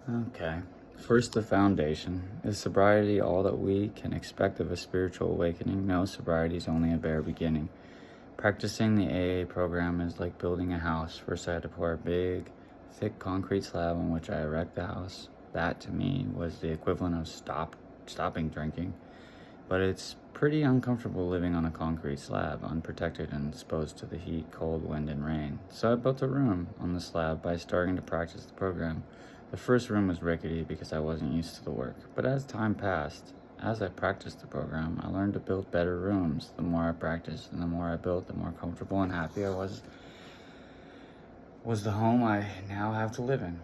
Okay. First, the foundation. Is sobriety all that we can expect of a spiritual awakening? No, sobriety is only a bare beginning. Practicing the AA program is like building a house. First, I had to pour a big, thick concrete slab on which I erect the house. That, to me, was the equivalent of stopping drinking. But it's pretty uncomfortable living on a concrete slab, unprotected and exposed to the heat, cold, wind, and rain. So I built a room on the slab by starting to practice the program. The first room was rickety because I wasn't used to the work. But as time passed, as I practiced the program, I learned to build better rooms. The more I practiced and the more I built, the more comfortable and happy I was the home I now have to live in.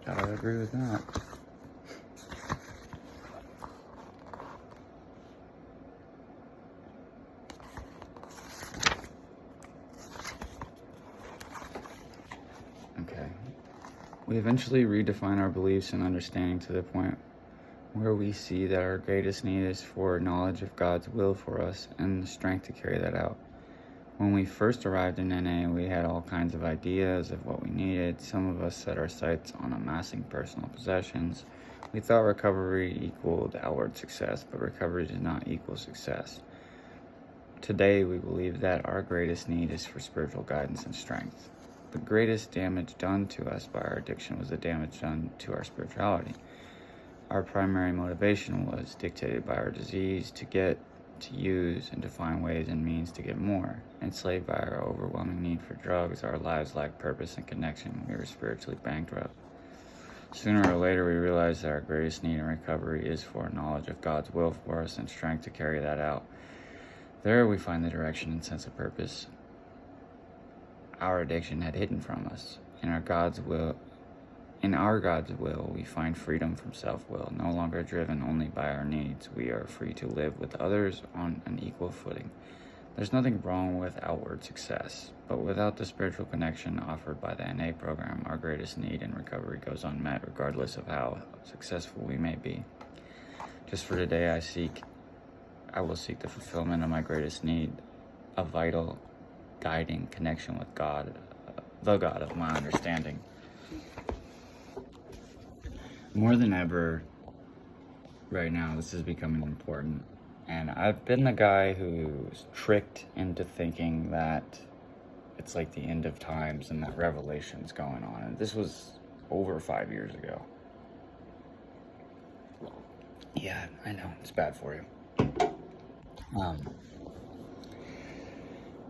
Gotta agree with that. Okay. We eventually redefine our beliefs and understanding to the point where we see that our greatest need is for knowledge of God's will for us and the strength to carry that out. When we first arrived in NA, we had all kinds of ideas of what we needed. Some of us set our sights on amassing personal possessions. We thought recovery equaled outward success, but recovery does not equal success. Today, we believe that our greatest need is for spiritual guidance and strength. The greatest damage done to us by our addiction was the damage done to our spirituality. Our primary motivation was dictated by our disease to get, to use, and to find ways and means to get more. Enslaved by our overwhelming need for drugs, our lives lacked purpose and connection. We were spiritually bankrupt. Sooner or later, we realized that our greatest need in recovery is for knowledge of God's will for us and strength to carry that out. There we find the direction and sense of purpose our addiction had hidden from us. In our God's will, we find freedom from self-will. No longer driven only by our needs, we are free to live with others on an equal footing. There's nothing wrong with outward success, but without the spiritual connection offered by the NA program, our greatest need in recovery goes unmet, regardless of how successful we may be. Just for today, I will seek the fulfillment of my greatest need, a vital, guiding connection with God, the God of my understanding. More than ever, right now, this is becoming important. And I've been the guy who's tricked into thinking that it's like the end of times and that revelation's going on. And this was over 5 years ago. Yeah, I know, it's bad for you.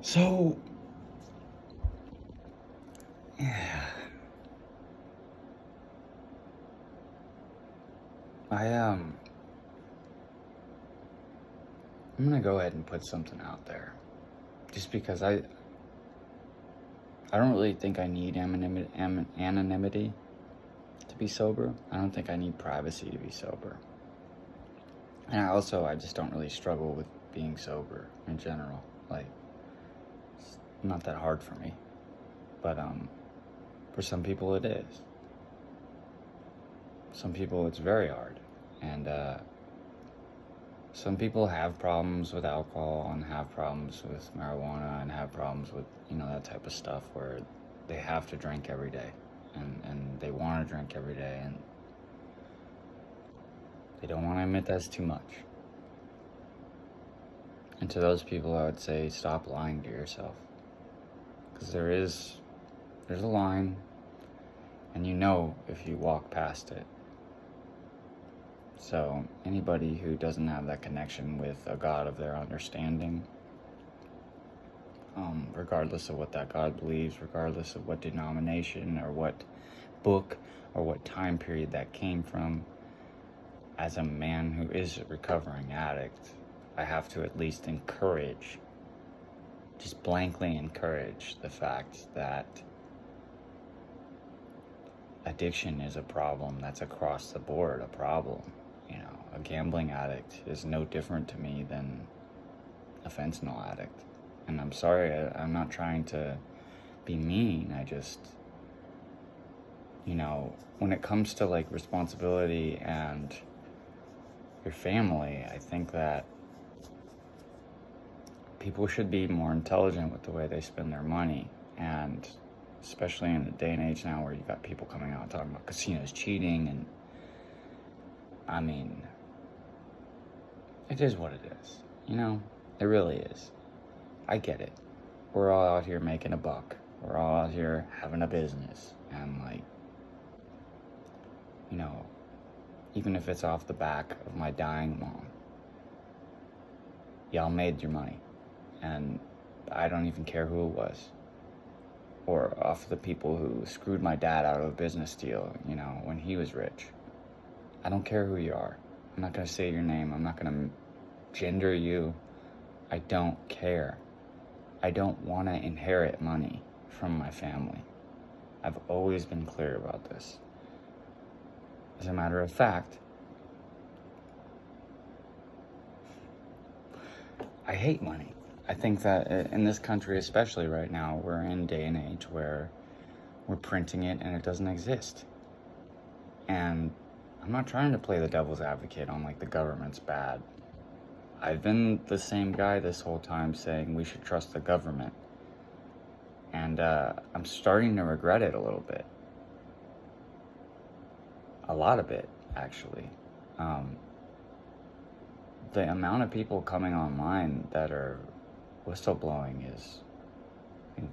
So, yeah. I'm gonna go ahead and put something out there. Just because I don't really think I need anonymity to be sober. I don't think I need privacy to be sober. And I just don't really struggle with being sober in general. Like, it's not that hard for me. But for some people it is. Some people it's very hard. And some people have problems with alcohol and have problems with marijuana and have problems with, that type of stuff where they have to drink every day and they want to drink every day and they don't want to admit that's too much. And to those people, I would say stop lying to yourself. Because there's a line, and if you walk past it. So anybody who doesn't have that connection with a God of their understanding, regardless of what that God believes, regardless of what denomination or what book or what time period that came from, as a man who is a recovering addict, I have to at least just blankly encourage the fact that addiction is a problem that's across the board a problem. A gambling addict is no different to me than a fentanyl addict. And I'm sorry, I'm not trying to be mean. I just, when it comes to like responsibility and your family, I think that people should be more intelligent with the way they spend their money. And especially in the day and age now where you got people coming out talking about casinos cheating. And I mean, it is what it is. It really is. I get it. We're all out here making a buck. We're all out here having a business. And even if it's off the back of my dying mom, y'all made your money. And I don't even care who it was. Or off the people who screwed my dad out of a business deal, when he was rich. I don't care who you are. I'm not going to say your name. I'm not going to gender you. I don't care. I don't want to inherit money from my family. I've always been clear about this. As a matter of fact, I hate money. I think that in this country, especially right now, we're in a day and age where we're printing it and it doesn't exist. And I'm not trying to play the devil's advocate on the government's bad. I've been the same guy this whole time saying we should trust the government. And I'm starting to regret it a little bit. A lot of it, actually. The amount of people coming online that are whistleblowing is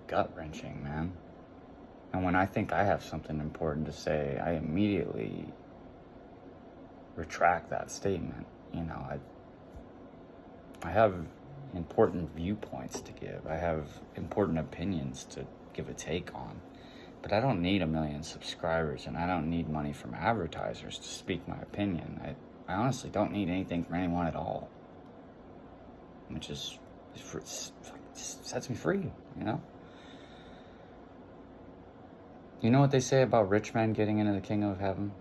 gut-wrenching, man. And when I think I have something important to say, I immediately retract that statement. I have important viewpoints to give. I have important opinions to give a take on. But I don't need 1 million subscribers, and I don't need money from advertisers to speak my opinion. I honestly don't need anything from anyone at all. Which sets me free, You know what they say about rich men getting into the kingdom of heaven?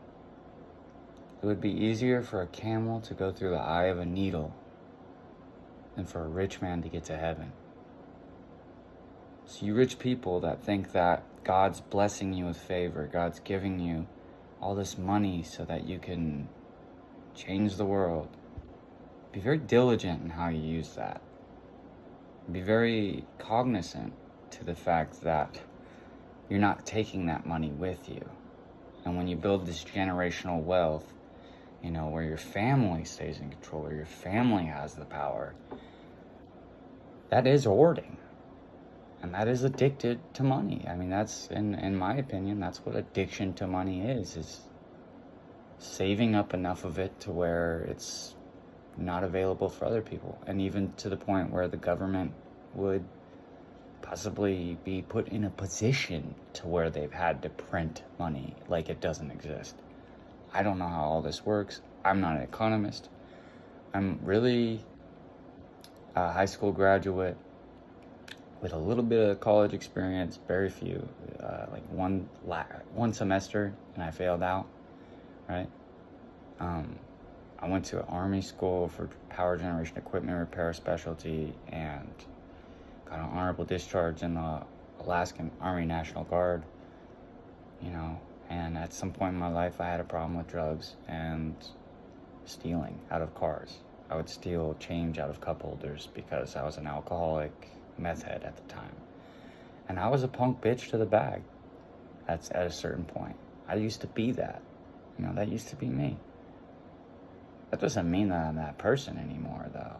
It would be easier for a camel to go through the eye of a needle than for a rich man to get to heaven. So you rich people that think that God's blessing you with favor, God's giving you all this money so that you can change the world, be very diligent in how you use that. Be very cognizant to the fact that you're not taking that money with you. And when you build this generational wealth, where your family stays in control, where your family has the power, that is hoarding. And that is addicted to money. I mean, that's, in my opinion, that's what addiction to money is saving up enough of it to where it's not available for other people. And even to the point where the government would possibly be put in a position to where they've had to print money like it doesn't exist. I don't know how all this works. I'm not an economist. I'm really a high school graduate with a little bit of college experience, very few, one semester, and I failed out, right? I went to an Army school for power generation equipment repair specialty and got an honorable discharge in the Alaskan Army National Guard, and at some point in my life I had a problem with drugs and stealing out of cars. I would steal change out of cup holders because I was an alcoholic meth head at the time. And I was a punk bitch to the bag. That's at a certain point. I used to be that. That used to be me. That doesn't mean that I'm that person anymore, though.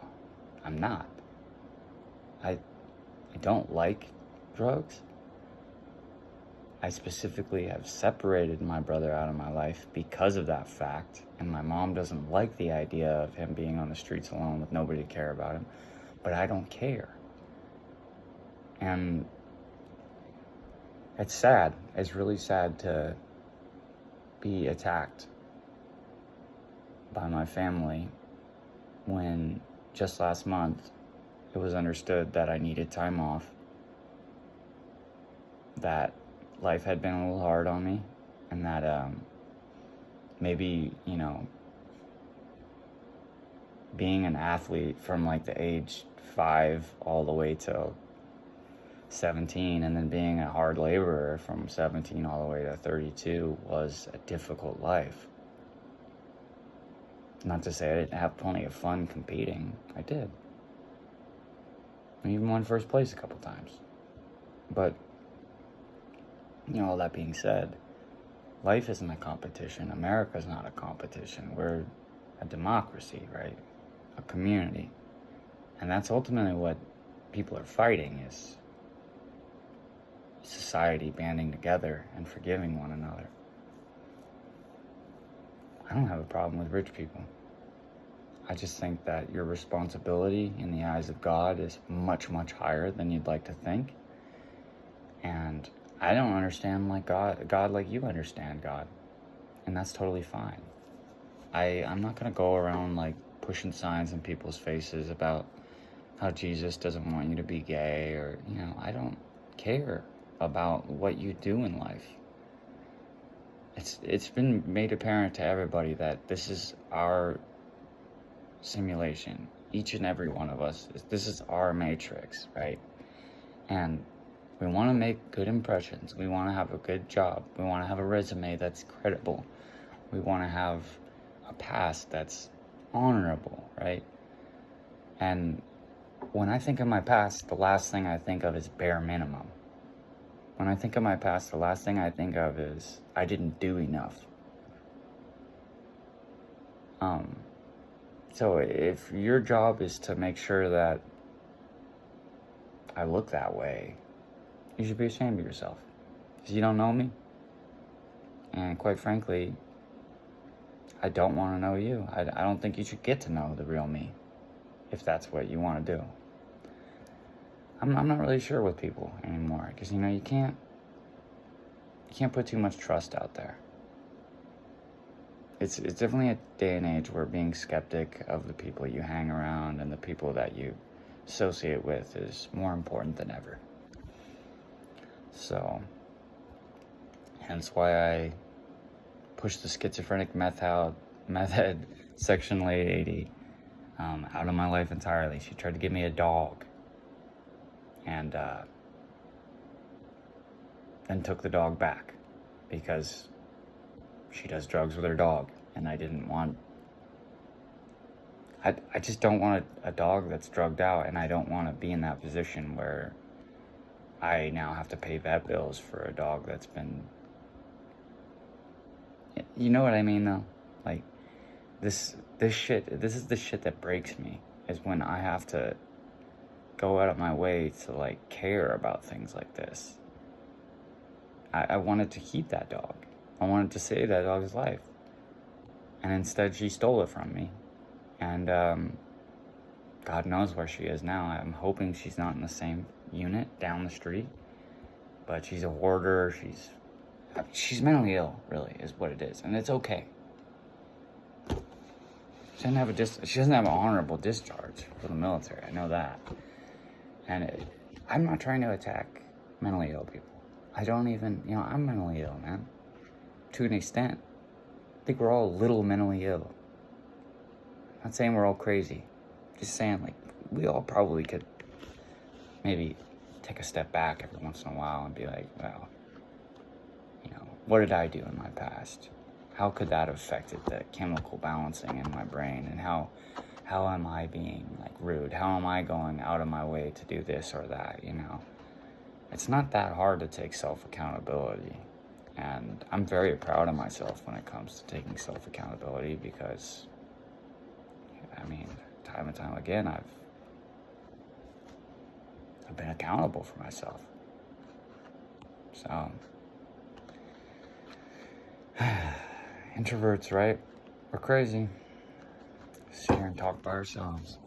I'm not. I don't like drugs. I specifically have separated my brother out of my life because of that fact, and my mom doesn't like the idea of him being on the streets alone with nobody to care about him, but I don't care. And it's sad. It's really sad to be attacked by my family when just last month it was understood that I needed time off, that life had been a little hard on me, and that maybe, being an athlete from the age 5 all the way till 17, and then being a hard laborer from 17 all the way to 32 was a difficult life. Not to say I didn't have plenty of fun competing. I did. I even won first place a couple times. But, all that being said, life isn't a competition. America's not a competition. We're a democracy, right? A community. And that's ultimately what people are fighting, is society banding together and forgiving one another. I don't have a problem with rich people. I just think that your responsibility in the eyes of God is much, much higher than you'd like to think. And I don't understand like God like you understand God. And that's totally fine. I'm not going to go around like pushing signs in people's faces about how Jesus doesn't want you to be gay, or, I don't care about what you do in life. It's been made apparent to everybody that this is our simulation. Each and every one of us, this is our matrix, right? And we want to make good impressions. We want to have a good job. We want to have a resume that's credible. We want to have a past that's honorable, right? And when I think of my past, the last thing I think of is bare minimum. When I think of my past, the last thing I think of is I didn't do enough. So if your job is to make sure that I look that way, you should be ashamed of yourself, because you don't know me. And quite frankly, I don't want to know you. I don't think you should get to know the real me, if that's what you want to do. I'm not really sure with people anymore, because you can't put too much trust out there. It's definitely a day and age where being skeptic of the people you hang around and the people that you associate with is more important than ever. So, hence why I pushed the schizophrenic meth head section lady out of my life entirely. She tried to give me a dog, and then took the dog back because she does drugs with her dog, and I didn't want... I just don't want a dog that's drugged out, and I don't want to be in that position where I now have to pay vet bills for a dog that's been... You know what I mean, though? Like, this shit, this is the shit that breaks me, is when I have to go out of my way to, like, care about things like this. I wanted to keep that dog. I wanted to save that dog's life. And instead, she stole it from me. And God knows where she is now. I'm hoping she's not in the same unit down the street. But she's a hoarder. She's mentally ill, really, is what it is. And it's okay. She doesn't have an honorable discharge for the military. I know that. And I'm not trying to attack mentally ill people. I don't even, I'm mentally ill, man. To an extent. I think we're all a little mentally ill. I'm not saying we're all crazy. Just saying, like, we all probably could maybe take a step back every once in a while and be like, well, what did I do in my past? How could that have affected the chemical balancing in my brain? And how am I being, like, rude? How am I going out of my way to do this or that, It's not that hard to take self-accountability. And I'm very proud of myself when it comes to taking self-accountability, because, time and time again, I've been accountable for myself. So, introverts, right? We're crazy. Sit here and talk by ourselves.